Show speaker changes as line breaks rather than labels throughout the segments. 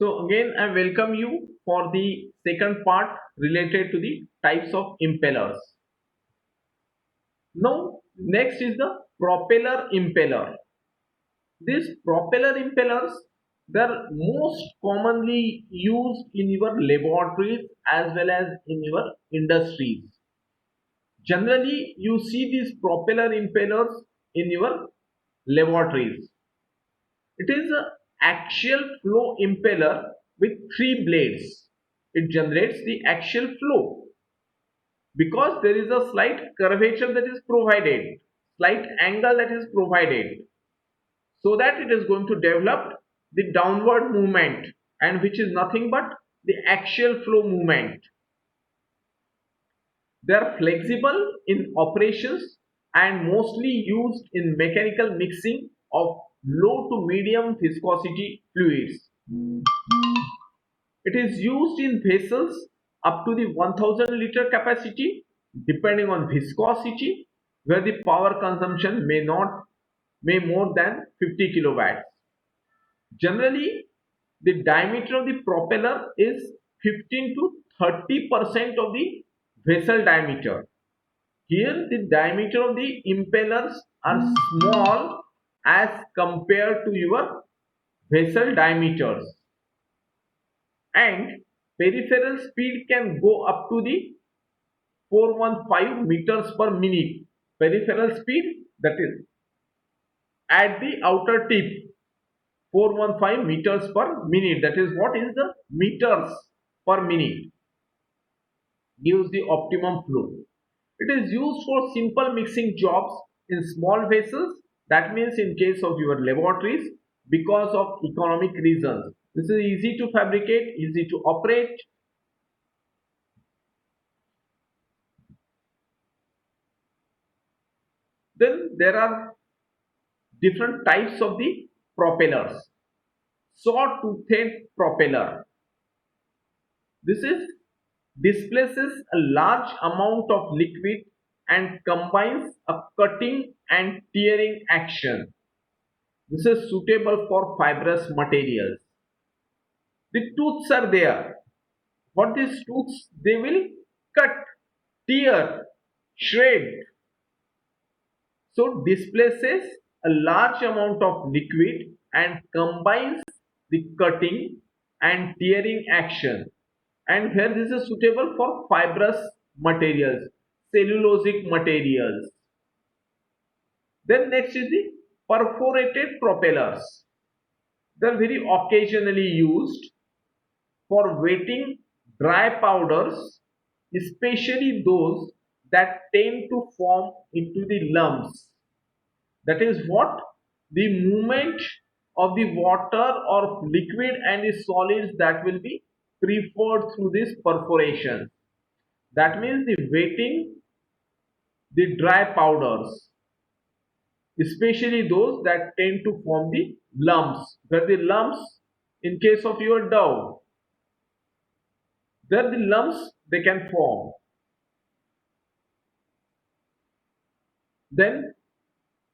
So again, I welcome you for the second part related to the types of impellers. Now, next is the propeller impeller. These propeller impellers, they are most commonly used in your laboratories as well as in your industries. Generally, you see these propeller impellers in your laboratories. It is an axial flow impeller with three blades. It generates the axial flow because there is a slight curvature that is provided, slight angle that is provided, so that it is going to develop the downward movement, and which is nothing but the axial flow movement. They are flexible in operations and mostly used in mechanical mixing of low to medium viscosity fluids. It is used in vessels up to the 1000-liter capacity, depending on viscosity, where the power consumption may more than 50 kilowatts. Generally, the diameter of the propeller is 15 to 30% of the vessel diameter. Here, the diameter of the impellers are small as compared to your vessel diameters, and peripheral speed can go up to the 415 meters per minute. Peripheral speed, that is at the outer tip, 415 meters per minute. That is what is the meters per minute, gives the optimum flow. It is used for simple mixing jobs in small vessels. That means in case of your laboratories, because of economic reasons. This is easy to fabricate, easy to operate. Then there are different types of the propellers. Saw-toothed propeller. This is displaces a large amount of liquid and combines a cutting and tearing action. This is suitable for fibrous materials. The tooths are there. What these tooths? They will cut, tear, shred. So displaces a large amount of liquid and combines the cutting and tearing action. And here this is suitable for fibrous materials, cellulosic materials. Then next is the perforated propellers. They are very occasionally used for wetting dry powders, especially those that tend to form into the lumps. That is what the movement of the water or liquid and the solids that will be preferred through this perforation. That means the wetting the dry powders, especially those that tend to form the lumps. Where the lumps, in case of your dough, there the lumps they can form. Then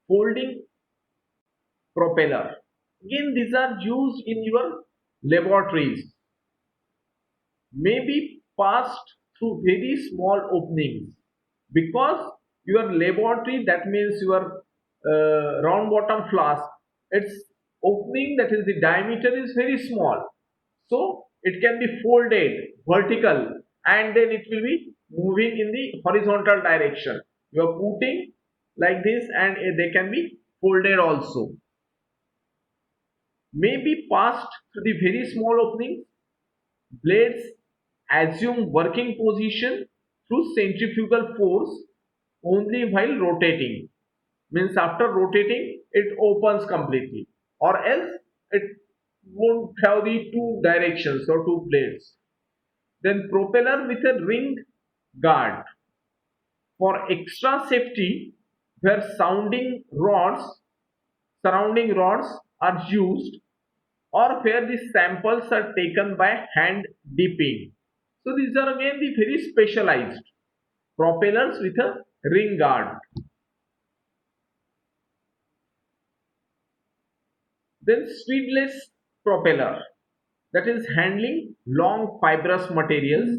folding propeller. Again, these are used in your laboratories. May be passed through very small openings, because your laboratory, that means your round bottom flask, its opening, that is the diameter, is very small, so it can be folded vertical and then it will be moving in the horizontal direction. You are putting like this and they can be folded also. May be passed through the very small openings. Blades assume working position through centrifugal force only while rotating. Means after rotating it opens completely, or else it won't have the two directions or two blades. Then propeller with a ring guard for extra safety, where surrounding rods are used, or where the samples are taken by hand dipping. So these are again the very specialized propellers with a ring guard. Then speedless propeller. that is handling long fibrous materials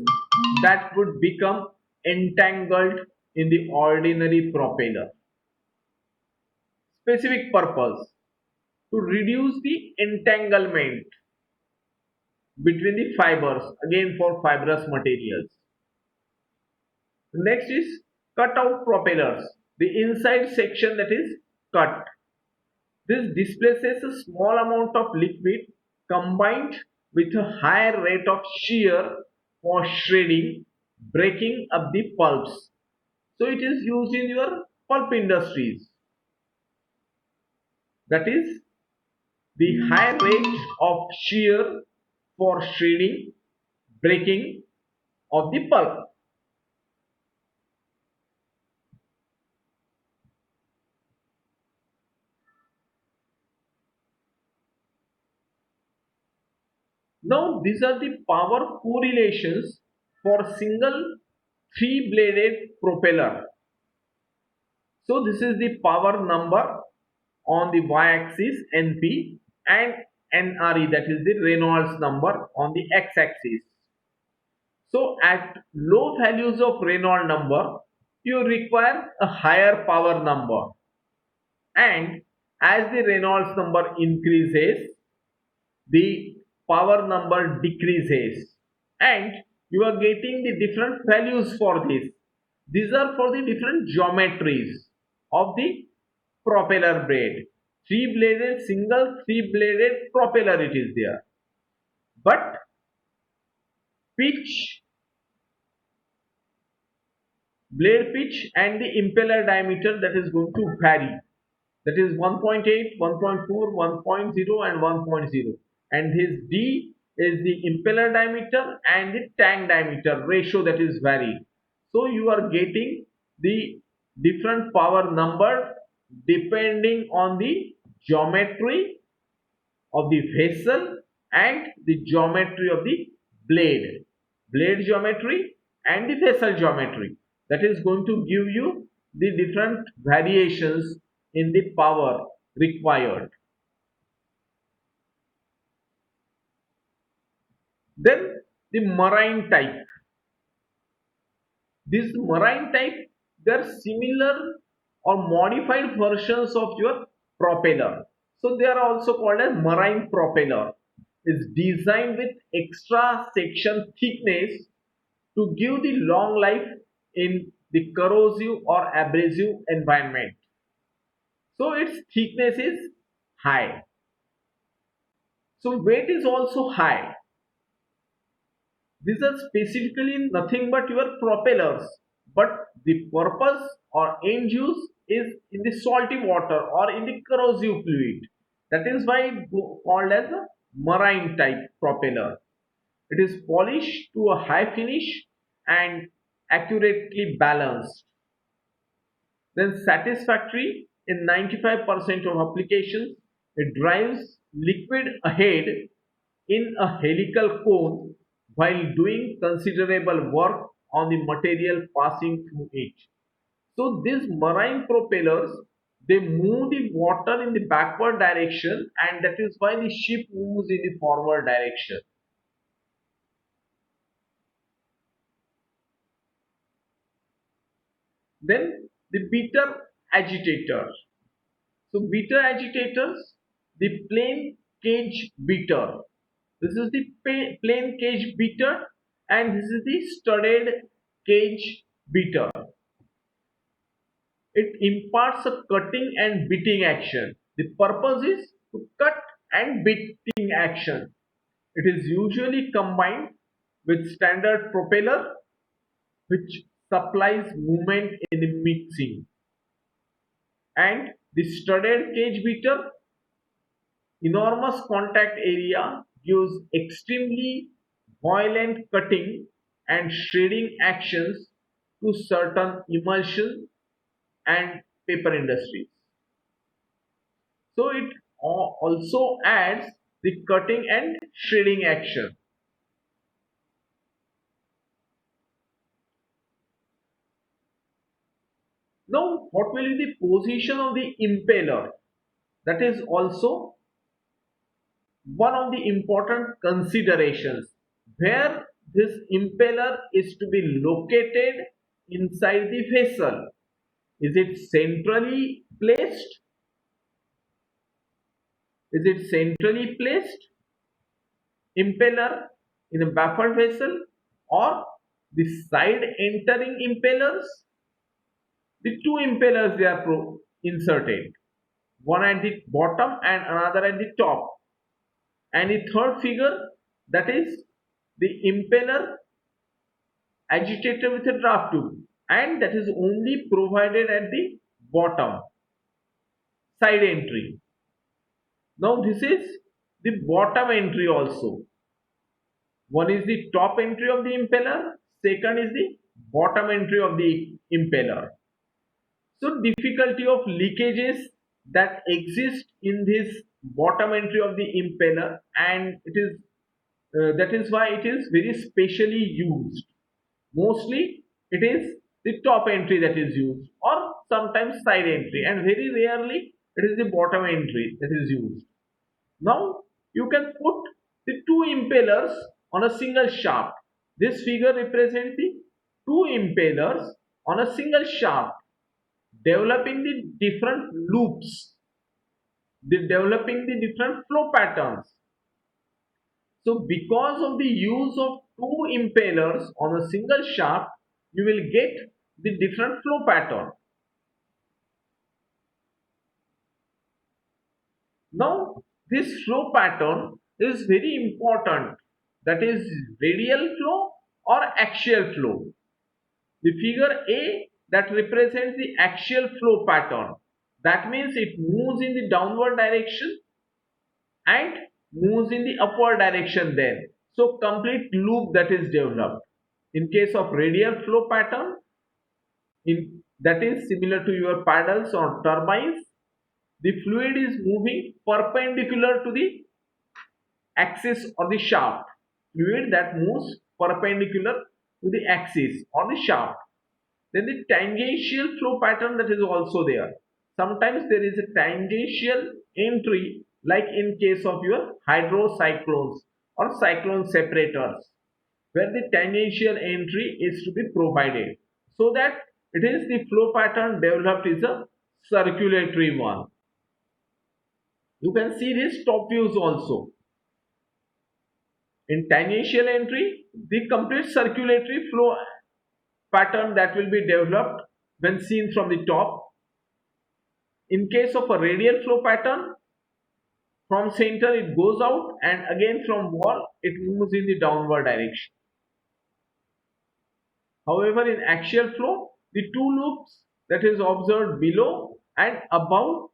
that would become entangled in the ordinary propeller. Specific purpose to reduce the entanglement between the fibers, again for fibrous materials. Next is cut out propellers, the inside section that is cut. This displaces a small amount of liquid combined with a higher rate of shear for shredding, breaking up the pulps. So it is used in your pulp industries. That is the high rate of shear for shredding, breaking of the pulp. Now these are the power correlations for single three-bladed propeller. So this is the power number on the y-axis NP and NRE, that is the Reynolds number, on the x-axis. So at low values of Reynolds number, you require a higher power number, and as the Reynolds number increases, the power number decreases, and you are getting the different values for this. These are for the different geometries of the propeller blade. Three bladed, single three bladed propeller it is there, but pitch, blade pitch and the impeller diameter, that is going to vary. That is 1.8, 1.4, 1.0 and 1.0, and his D is the impeller diameter and the tank diameter ratio, that is varied. So you are getting the different power number depending on the geometry of the vessel and the geometry of the blade geometry and the vessel geometry, that is going to give you the different variations in the power required. Then the marine type. This marine type, they are similar or modified versions of your propeller. So they are also called as marine propeller. It's designed with extra section thickness to give the long life in the corrosive or abrasive environment. So its thickness is high. So weight is also high. These are specifically nothing but your propellers, but the purpose or end use is in the salty water or in the corrosive fluid. That is why it called as a marine type propeller. It is polished to a high finish and accurately balanced. Then satisfactory in 95% of applications. It drives liquid ahead in a helical cone while doing considerable work on the material passing through it. So these marine propellers, they move the water in the backward direction, and that is why the ship moves in the forward direction. Then the beater agitator. So beater agitators, the plain cage beater. This is the plain cage beater, and this is the studded cage beater. It imparts a cutting and beating action. The purpose is to cut and beating action. It is usually combined with standard propeller, which supplies movement in the mixing, and the studded cage beater, enormous contact area, gives extremely violent cutting and shredding actions to certain emulsion and paper industries. So it also adds the cutting and shredding action. Now, what will be the position of the impeller? That is also one of the important considerations where this impeller is to be located inside the vessel. Is it centrally placed? Is it centrally placed impeller in a baffled vessel, or the side entering impellers? The two impellers they are inserted, one at the bottom and another at the top. And the third figure, that is the impeller agitator with a draft tube, and that is only provided at the bottom side entry. Now this is the bottom entry also. One is the top entry of the impeller, second is the bottom entry of the impeller. So difficulty of leakages that exist in this bottom entry of the impeller, and it is that is why it is very specially used. Mostly it is the top entry that is used, or sometimes side entry, and very rarely it is the bottom entry that is used. Now you can put the two impellers on a single shaft. This figure represents the two impellers on a single shaft, developing the different loops, developing the different flow patterns. So because of the use of two impellers on a single shaft, you will get the different flow pattern. Now this flow pattern is very important, that is radial flow or axial flow. The figure A that represents the axial flow pattern, that means it moves in the downward direction and moves in the upward direction then. So complete loop that is developed. In case of radial flow pattern, that is similar to your paddles or turbines, the fluid is moving perpendicular to the axis or the shaft. Fluid that moves perpendicular to the axis or the shaft. Then the tangential flow pattern that is also there. Sometimes there is a tangential entry, like in case of your hydrocyclones or cyclone separators, where the tangential entry is to be provided, so that it is the flow pattern developed is a circulatory one. You can see these top views also. In tangential entry, the complete circulatory flow pattern that will be developed when seen from the top. In case of a radial flow pattern, from center it goes out, and again from wall it moves in the downward direction. However, in axial flow, the two loops that is observed below and above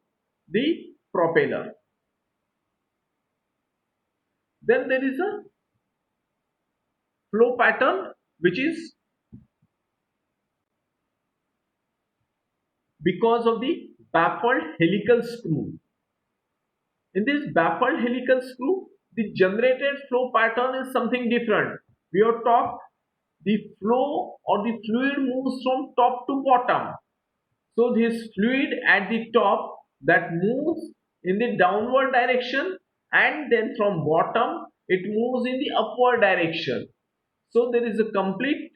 the propeller. Then there is a flow pattern which is because of the baffled helical screw. In this baffled helical screw, the generated flow pattern is something different. We have talked the flow or the fluid moves from top to bottom. So this fluid at the top that moves in the downward direction, and then from bottom it moves in the upward direction. So there is a complete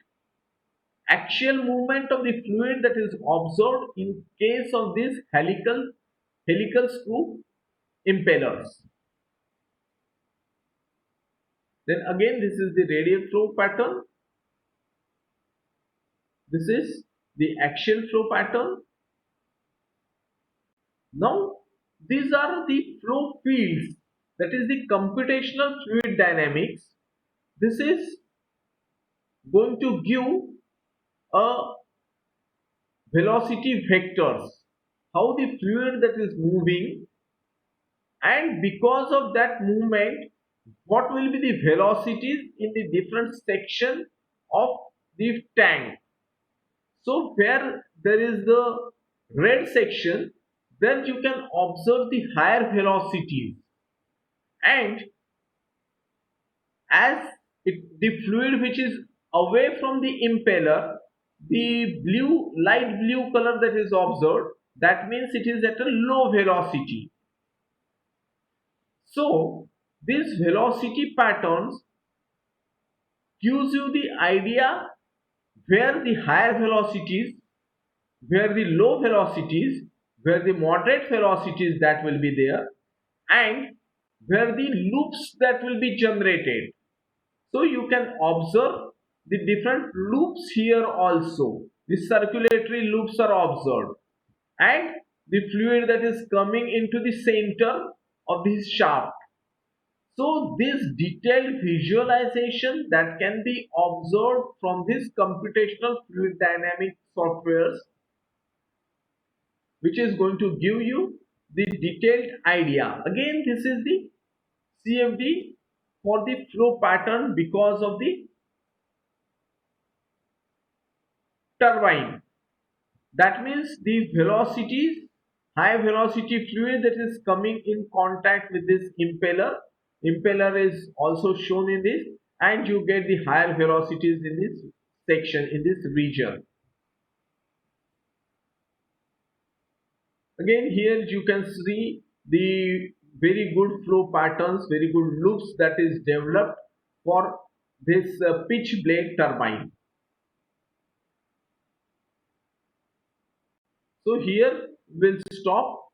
axial movement of the fluid that is observed in case of these helical screw impellers. Then again, this is the radial flow pattern. This is the axial flow pattern. Now these are the flow fields, that is the computational fluid dynamics. This is going to give a velocity vectors, how the fluid that is moving, and because of that movement what will be the velocities in the different section of the tank. So where there is the red section, then you can observe the higher velocities, and as the fluid which is away from the impeller, the light blue color that is observed, that means it is at a low velocity. So These velocity patterns gives you the idea where the higher velocities, where the low velocities, where the moderate velocities that will be there, and where the loops that will be generated. So you can observe the different loops here also. The circulatory loops are observed, and the fluid that is coming into the center of this shaft. So this detailed visualization that can be observed from this computational fluid dynamic softwares, which is going to give you the detailed idea. Again, this is the CFD for the flow pattern because of the turbine. That means the velocities, high velocity fluid that is coming in contact with this impeller. Impeller is also shown in this, and you get the higher velocities in this section, in this region. Again, here you can see the very good flow patterns, very good loops that is developed for this pitch blade turbine. So here we'll stop